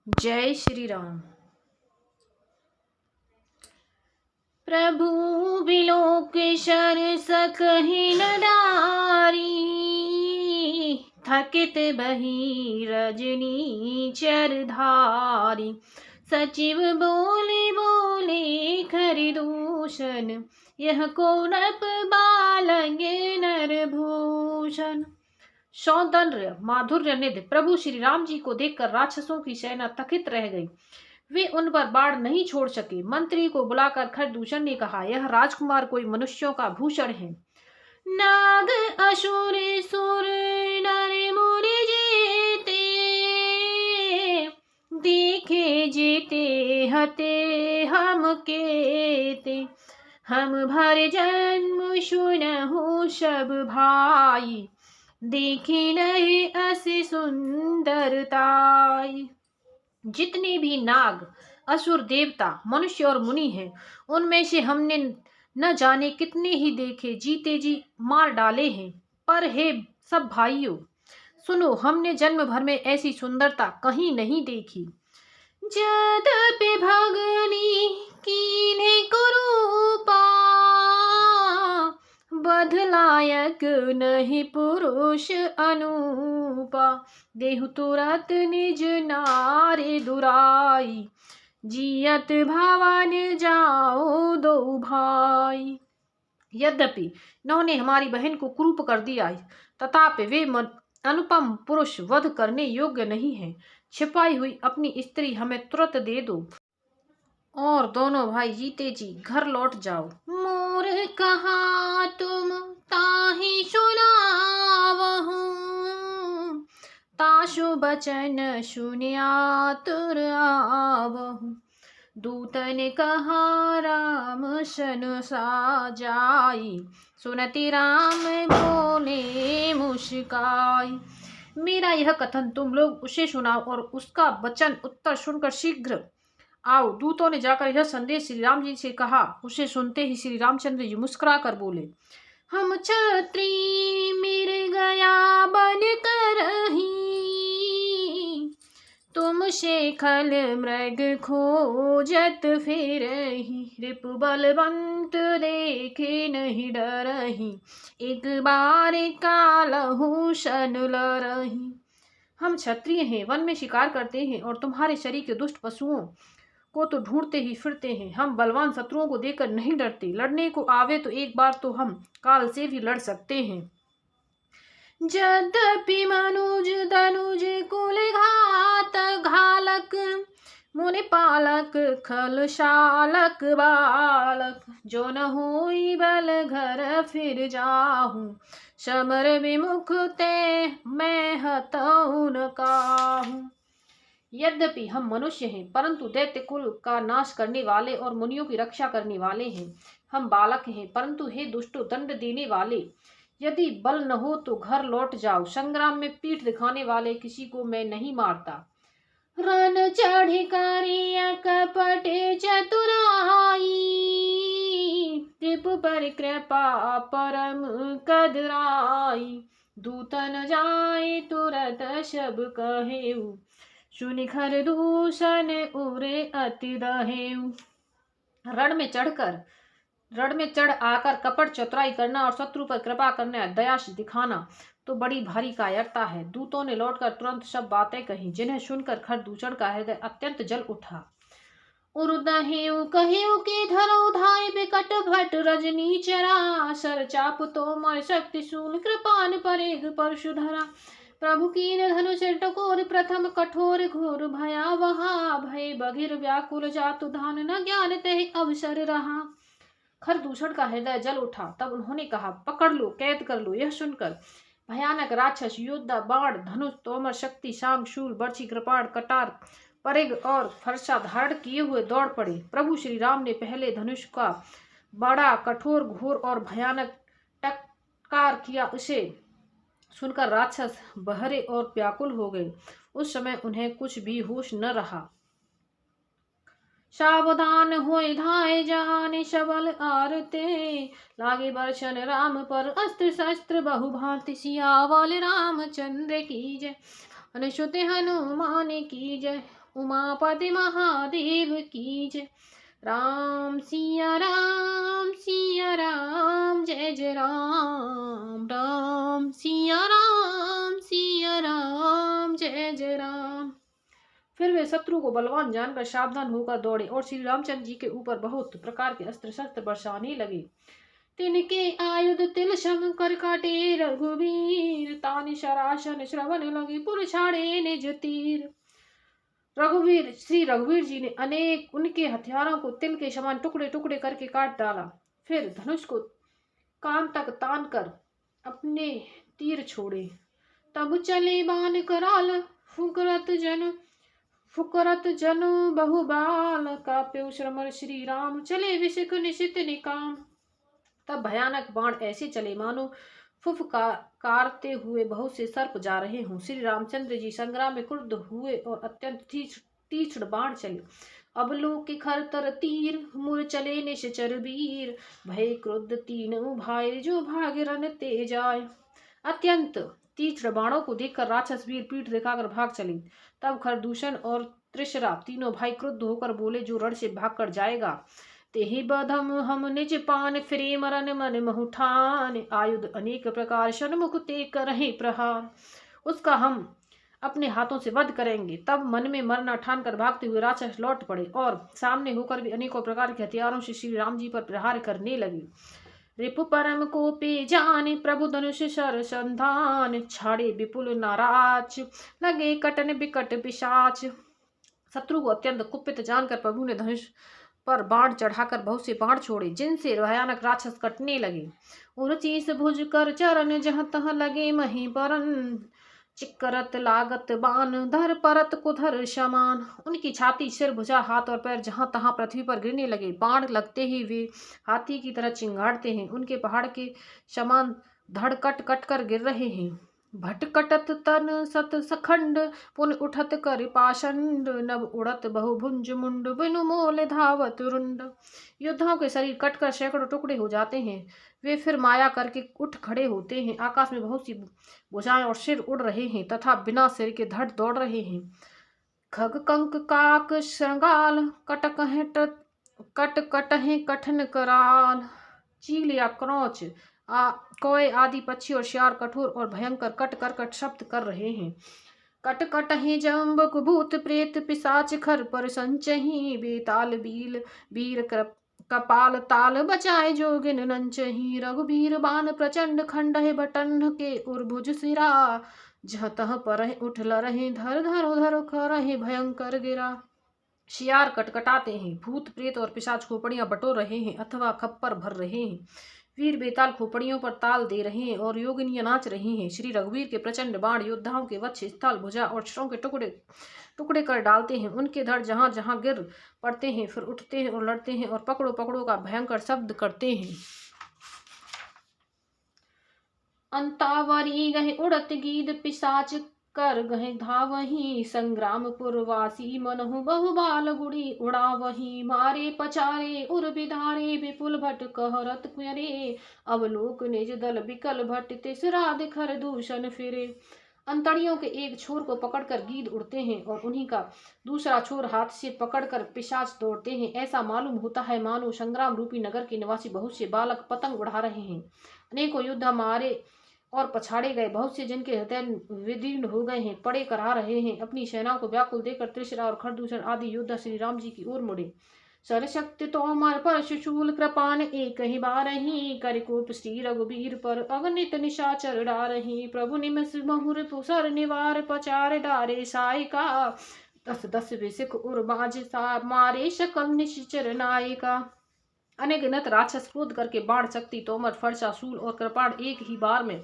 जय श्री राम। प्रभु बिलोकेशर सकहि न डारी, थकित बही रजनी चरधारी। सचिव बोले बोले खरदूषण, यह कोनप बालंगे नरभूषण। सौंदर्य माधुर्य निधि प्रभु श्री राम जी को देखकर राक्षसों की सेना थकित रह गई। वे उन पर बाढ़ नहीं छोड़ सके। मंत्री को बुलाकर खरदूषण ने कहा, यह राजकुमार कोई मनुष्यों का भूषण है। नाग असुर सुर नर मुनि जीते, देखे जीते हते हम केते। हम भर जन्म सुनहु सब भाई, देखे नहीं अति सुंदरताई। जितने भी नाग असुर देवता मनुष्य और मुनि हैं, उनमें से हमने न जाने कितने ही देखे जीते जी मार डाले हैं। पर हे सब भाइयों सुनो, हमने जन्म भर में ऐसी सुंदरता कहीं नहीं देखी। जदपि भगनी कीन्हे कुरूपा, बधलायक नहीं पुरुष अनूपा। देहु तुरत निज नारी दुराई, जियत भवन जाओ दो भाई। यद्यपि इन्होंने हमारी बहन को कुरूप कर दिया, तथापि वे अनुपम पुरुष वध करने योग्य नहीं है। छिपाई हुई अपनी स्त्री हमें तुरंत दे दो और दोनों भाई जीते जी घर लौट जाओ। मोर कहा तुम ताहि सुनावहु, ताशु बचन सुनिया तुर आवहु। दूतन कहा राम सन साजाई, सुनति राम बोले मुस्काई। मेरा यह कथन तुम लोग उसे सुनाओ और उसका वचन उत्तर सुनकर शीघ्र आओ। दूतों ने जाकर यह संदेश श्री राम जी से कहा। उसे सुनते ही श्री रामचंद्र जी मुस्कुरा कर बोले, हम छत्री मिर गया बन करही, तुम शेखल मृग खोजत फिरही। रिपु बलवंत देखे नहीं डरही, एक बार कालहु सन लरही। हम क्षत्रिय हैं, वन में शिकार करते हैं और तुम्हारे शरीर के दुष्ट पशुओं को तो ढूंढते ही फिरते हैं। हम बलवान शत्रुओं को देखकर नहीं डरते, लड़ने को आवे तो एक बार तो हम काल से भी लड़ सकते हैं। यद्यपि मनुज धनुज कुल घात घालक, मुनि पालक खल शालक बालक। जो न होई बल घर फिर जाहूं, समर विमुख ते मैं हतऊ न काहूं। यद्यपि हम मनुष्य हैं, परंतु दैत्य कुल का नाश करने वाले और मुनियों की रक्षा करने वाले हैं। हम बालक हैं, परंतु हे दुष्टों दंड देने वाले, यदि बल न हो तो घर लौट जाओ। संग्राम में पीठ दिखाने वाले किसी को मैं नहीं मारता। रन चढ़ी करिया कपट चतुराई, त्रिपु पर कृपा परम कदराई। दूतन जाए तुरत सब कहेऊ, सुनि खरदूषण उरे अति दहेऊ। रण में चढ़ आकर कपट चतुराई करना और शत्रु पर कृपा करना, दया दिखाना तो बड़ी भारी कायरता है। दूतों ने लौटकर तुरंत सब बातें कही, जिन्हें सुनकर खरदूषण का हृदय अत्यंत जल उठा। उर्दहेऊ कहेऊ के धरो धाय बिकट भट रजनी चरा, सर चाप तो मर शक्ति शूल कृपान परेग परशुधरा। प्रभु कीन धनुष टकोर प्रथम कठोर घोर भयावहा, भय बघिर व्याकुल जातु धान न ज्ञान तहि अवसर रहा। खरदूषण का हृदय जल उठा। तब उन्होंने कहा, पकड़ लो, कैद कर लो। यह सुनकर भयानक राक्षस योद्धा बाण धनुष तोमर शक्ति शांग शूल बर्छी कृपाण कटार परिग और फरसा धारण किए हुए दौड़ पड़े। प्रभु श्री राम ने पहले धनुष का बड़ा कठोर घोर और भयानक टक्कार किया। उसे सुनकर राक्षस बहरे और व्याकुल हो गए। उस समय उन्हें कुछ भी होश न रहा। सावधान होए धाय जहाने सबल आरते, लागे बर्षण राम पर अस्त्र शस्त्र बहु भांति। सियावल रामचंद्र की जय, अनुसुत हनुमान की जय। उमापति महादेव की जय। राम सिया राम सिया राम, जय जय राम। राम सिया राम सिया राम, जय जय राम। फिर वे शत्रु को बलवान जानकर सावधान होकर दौड़े और श्री रामचंद्र जी के ऊपर बहुत प्रकार के अस्त्र शस्त्र बरसाने लगे। तिनके आयुध तिल सम कर काटे रघुवीर, तानि शरासन श्रवण लगे पुर छाड़े निज तीर। श्री रघुवीर जी ने अनेक उनके हथियारों को तिल के समान टुकड़े टुकड़े करके काट डाला। फिर धनुष को कान तक तान कर अपने तीर छोड़े। तब चले बाण कराल, फुकरत जन बहुबाल, काप्यो श्रमर श्री राम, चले विशिख निशित निकाम। तब भयानक बाण ऐसे चले मानो फुफकारते हुए बहुत से सर्प जा रहे हों। श्री रामचंद्र जी संग्राम में क्रुद्ध हुए और अत्यंत तीक्ष्ण बाण चले। अबलो के खरतर तीर, मुर चले निश्चर वीर, भय क्रुद्ध तीनों भाई, जो भागे रन ते जाए। अत्यंत तीक्ष्ण बाणों को देखकर राक्षस वीर पीठ दिखाकर भाग चले। तब खरदूषण और त्रिशरा तीनों भाई क्रुद्ध होकर बोले, जो रण से भाग कर जाएगा तेहि बधम हम निज पान, फिरे मरन मन महुठान, आयुध अनेक प्रकार सन्मुख ते करहि प्रहार। उसका हम अपने हाथों से वध करेंगे। तब मन में मरना ठान कर भागते हुए राक्षस लौट पड़े और सामने होकर भी अनेकों प्रकार के हथियारों से श्री राम जी पर प्रहार करने लगे। रिपु परम को पे जाने, प्रभु धनुष शर संधान, छाड़े विपुल नाराज, लगे कटन बिकट पिशाच। शत्रु को अत्यंत कुपित जानकर प्रभु ने धनुष पर बाण चढ़ाकर बहुत से बाण छोड़े, जिनसे भयानक राक्षस कटने लगे। उनचीस भुज कर चरण, जहाँ तह लगे मही परन, चिक्करत लागत बाण, धर परत कुधर समान। उनकी छाती, सिर, भुजा, हाथ और पैर जहां तहां पृथ्वी पर गिरने लगे। बाण लगते ही वे हाथी की तरह चिंगाड़ते हैं। उनके पहाड़ के समान धड़ कट कट कर गिर रहे हैं। भटकटत तन सत सखंड, पुन उठत कर पाषंड, नभ उड़त बहुभुंज मुंड, बिनु मोल धावत रुंड। योद्धाओं के शरीर कटकर सैकड़ों टुकड़े हो जाते हैं। वे फिर माया करके उठ खड़े होते हैं। आकाश में बहुत सी भुजाएं और सिर उड़ रहे हैं तथा बिना सिर के धड़ दौड़ रहे हैं। खग कंक काक श्रृंगाल, कट कटहे कठन कराल, चील या क्रौच, कोय आदि पक्षी और श्यार कठोर और भयंकर कट करकट शब्द कर रहे हैं। कट कटहे जम्बक भूत प्रेत पिशाच, खर पर संचही, बेताल बील वीर कपाल ताल, बचाए जोगिन नंचही। रघुबीर बाण प्रचंड, खंडहे बटन के उर्भुज सिरा, जह तह पर उठ लरहे, धर धर धर करहे भयंकर गिरा। शियार कटकटाते हैं, भूत प्रेत और पिशाच खोपड़ियां बटोर रहे हैं अथवा खप्पर भर रहे हैं। वीर बेताल खोपड़ियों पर ताल दे रहे हैं और योगिनियां नाच रही हैं। श्री रघुवीर के प्रचंड बाण योद्धाओं के वक्ष, स्थल, भुजा और शिरों के टुकड़े टुकड़े कर डालते हैं। उनके धड़ जहां जहां गिर पड़ते हैं, फिर उठते हैं और लड़ते हैं और पकड़ो पकड़ो का भयंकर शब्द करते हैं। अंतावरी गहे उड़त गीद, पिशाच कर गहे धावही, संग्रामपुर वासी मनहु बहुबाल गुड़ी उड़ावही। मारे पचारे उर बिधारे, विपुल भट कहरत क्यरे, अवलोक निज दल बिकल भट, तिसरा दिखर दूषण फिरे। अंतड़ियों के एक छोर को पकड़कर गीद उड़ते हैं और उन्हीं का दूसरा छोर हाथ से पकड़कर पिशाच दौड़ते हैं। ऐसा मालूम होता है मानो संग्राम रूपी नगर के निवासी बहुत से बालक पतंग उड़ा रहे हैं। अनेकों योद्धा मारे और पछाड़े गए, बहुत से जिनके हृदय विदीर्ण हो गए हैं, पड़े करा रहे हैं। अपनी सेना को व्याकुल देखकर त्रिशरा और खरदूषण आदि योद्धा श्री राम जी की ओर मुड़े। सरशक्ति तोमर परशुशूल, कृपान एक ही बारही, करिकोप श्री रघुबीर पर, अगणित निशाचर डारही। प्रभु निमिष बहुर पुसर, निवार पचार डारे सायिका, दस दस विसिख उर बाज सा, मारे सकल निश्चर नायिका। अनेक राक्षस क्रोध करके बाण, शक्ति, तोमर, फरसा, शूल और कृपाण एक ही बार में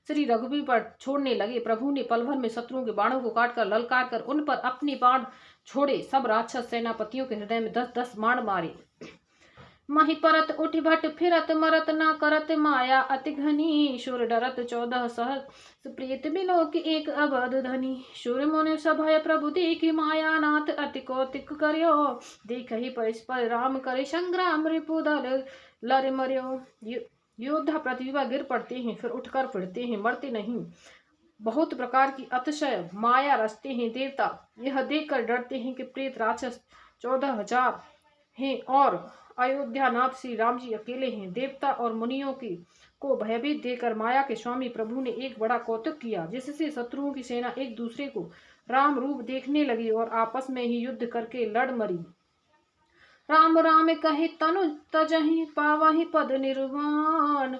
श्री रघुवीर पर छोड़ने लगे। प्रभु ने पल भर में शत्रुओं के बाणों को काटकर ललकार कर उन पर अपने बाण छोड़े। सब राक्षस सेनापतियों के हृदय में 10-10 बाण मारे। मही परत उठ भट फिरत, मरत न करत माया अति घनी, सुर डरत 14 सहस्र प्रेत, बिलोक एक अवध धनी। सुर मुनि सभय प्रभु देखि, माया नाथ अति कौतिक कर्यो, देख ही पर राम करे संग्राम, रिपुदल लर मर्यो। योद्धा पृथ्वी पर गिर पड़ते हैं, फिर उठकर फिरते हैं, मरते नहीं। बहुत प्रकार की अतिशय माया रचते हैं देवता। यह देखकर डरते हैं कि प्रेत राक्षस 14,000 हैं और अयोध्यानाथ श्री राम जी अकेले हैं। देवता और मुनियों की को भयभीत देकर माया के स्वामी प्रभु ने एक बड़ा कौतुक किया, जिससे शत्रुओं की सेना एक दूसरे को राम रूप देखने लगी और आपस में ही युद्ध करके लड़ मरी। राम राम कहे तनु तजहि पावहि पद निर्वाण,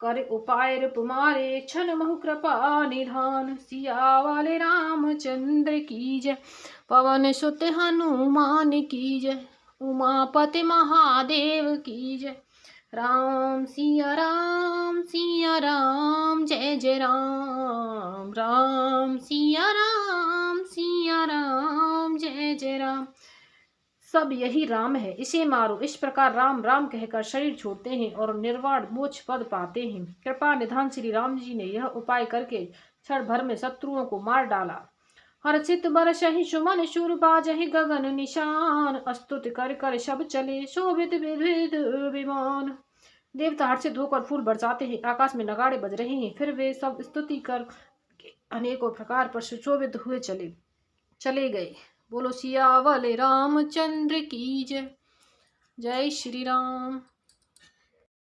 करे उपाय रूप मारे छन महु कृपा निधान। सिया वाले रामचंद्र की जय, पवन सुत हनुमान की जय, उमापति महादेव की जय। राम सिया राम जय जय राम, राम सिया राम जय जय राम। सब यही राम है, इसे मारो। इस प्रकार राम राम कहकर शरीर छोड़ते हैं और निर्वाण मोक्ष पद पाते हैं। कृपा निधान श्री राम जी ने यह उपाय करके क्षण भर में शत्रुओं को मार डाला। हर्षित बरसहि सुमन शूर बाजहि गगन निशान, अस्तुत कर कर सब चले शोभित विविध विमान। देवता हर्षित होकर फूल बरसाते हैं, आकाश में नगाड़े बज रहे हैं। फिर वे सब स्तुति कर अनेकों प्रकार पर सुशोभित हुए चले गए। बोलो सियावल रामचंद्र की जय। जय श्री राम।